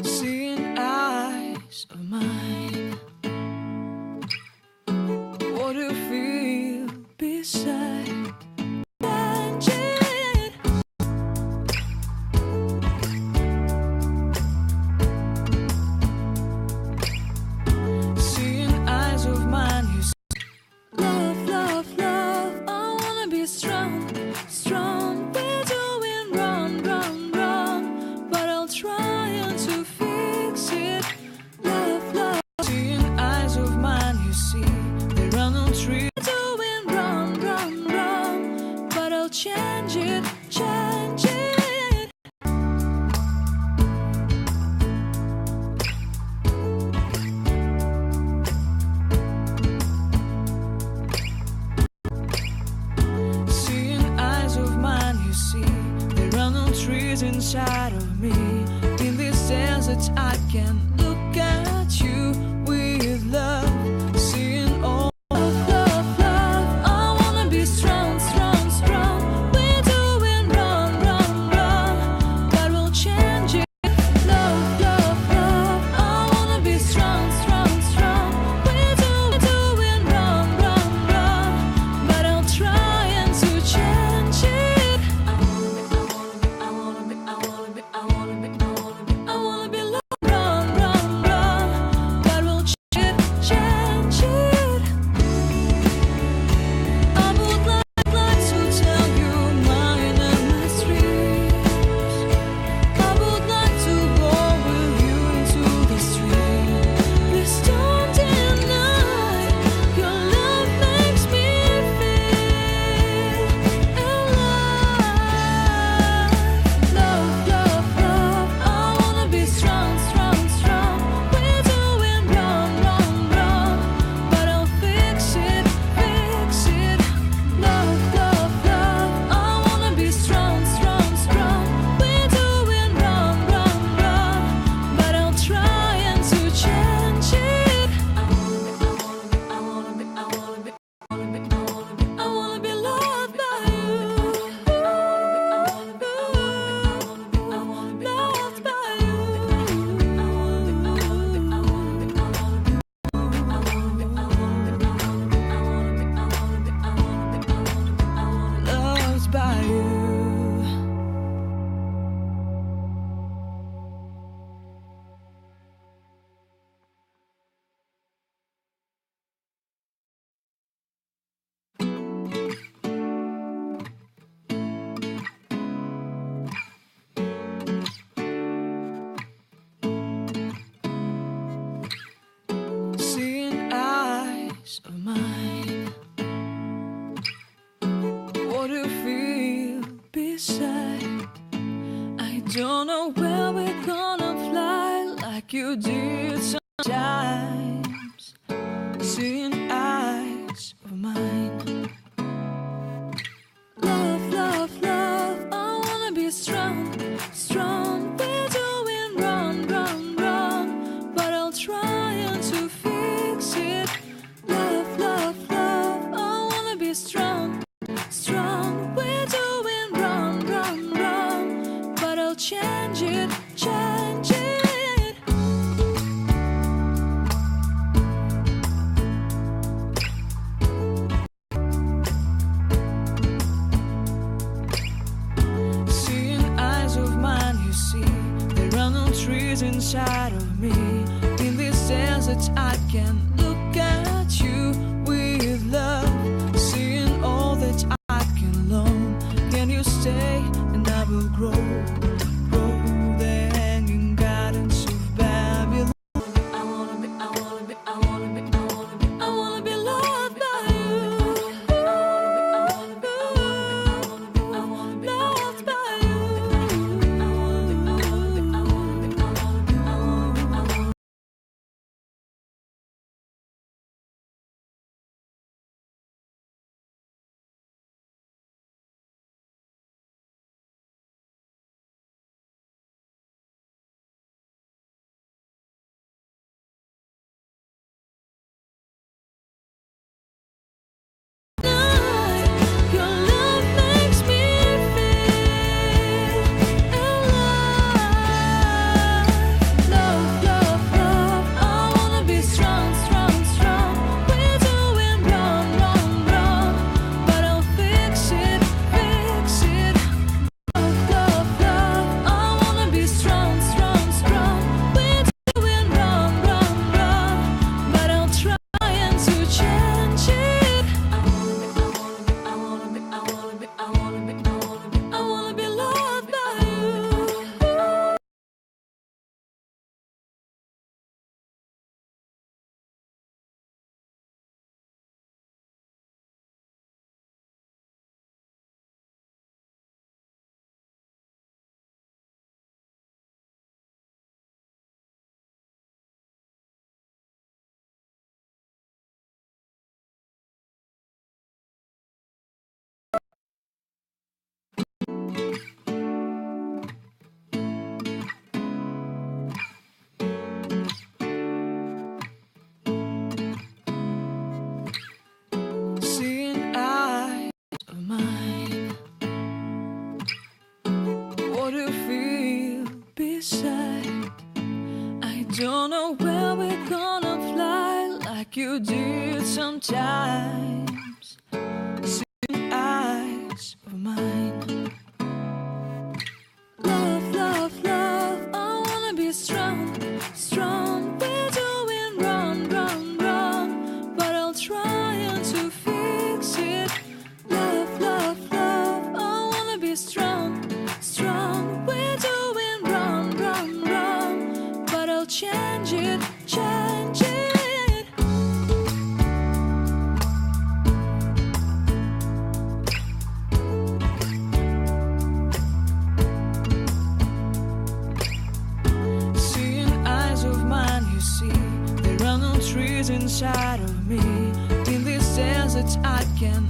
Seeing eyes of mine, what do you feel beside? Seeing eyes of mine, you say, love, love, love, I wanna be strong, strong. We're doing wrong, wrong, wrong, but I'll try to fix it. Love, love. Seeing eyes of mine, you see, there are no trees. Doing wrong, wrong, wrong, but I'll change it, change it. Seeing eyes of mine, you see, there are no trees inside of me. In this desert, I can look at you with love. Seeing all love, love, love, I wanna be strong, strong, strong. We're doing wrong, wrong, wrong, but we'll change it. Love, love, love, I wanna be strong, strong, strong. We're doing wrong, wrong, wrong, but I'll try to change it. I wanna be loved, wrong, wrong, wrong, but we'll change it. I would like to tell you mine and my dreams. I would like to go with you into the street. Please don't deny, your love makes me feel alive. Love, love, love, I wanna be strong, strong, strong. We're doing wrong, wrong, wrong, but I'll fix it, fix it. Love, love, love, I wanna be strong, strong, strong. We're doing wrong, wrong, wrong, but I'll try to change it. I wanna be loved by you. Loved by you. Loved by you. Seeing eyes of mine, what do you feel beside? I don't know where we're gonna fly like you did sometimes. Seeing eyes of mine, love, love, love, I wanna be strong, strong. We're doing wrong, wrong, wrong, but I'll try to fix it. Love, love, love, I wanna be strong, strong. We're doing wrong, wrong, wrong, but I'll change it, change it. Seeing eyes of mine, you see, there are no trees inside of me. In this desert, I can look at you with love. Seeing all that I can learn, can you stay and I will grow? like you did sometimes. Seeing eyes of mine. Love, love, love, I wanna be strong, strong. We're doing wrong, wrong, wrong, but I'll try to fix it. Love, love, love, I wanna be strong, strong. We're doing wrong, wrong, wrong, but I'll change it, change it. There are no trees inside of me. In this desert I can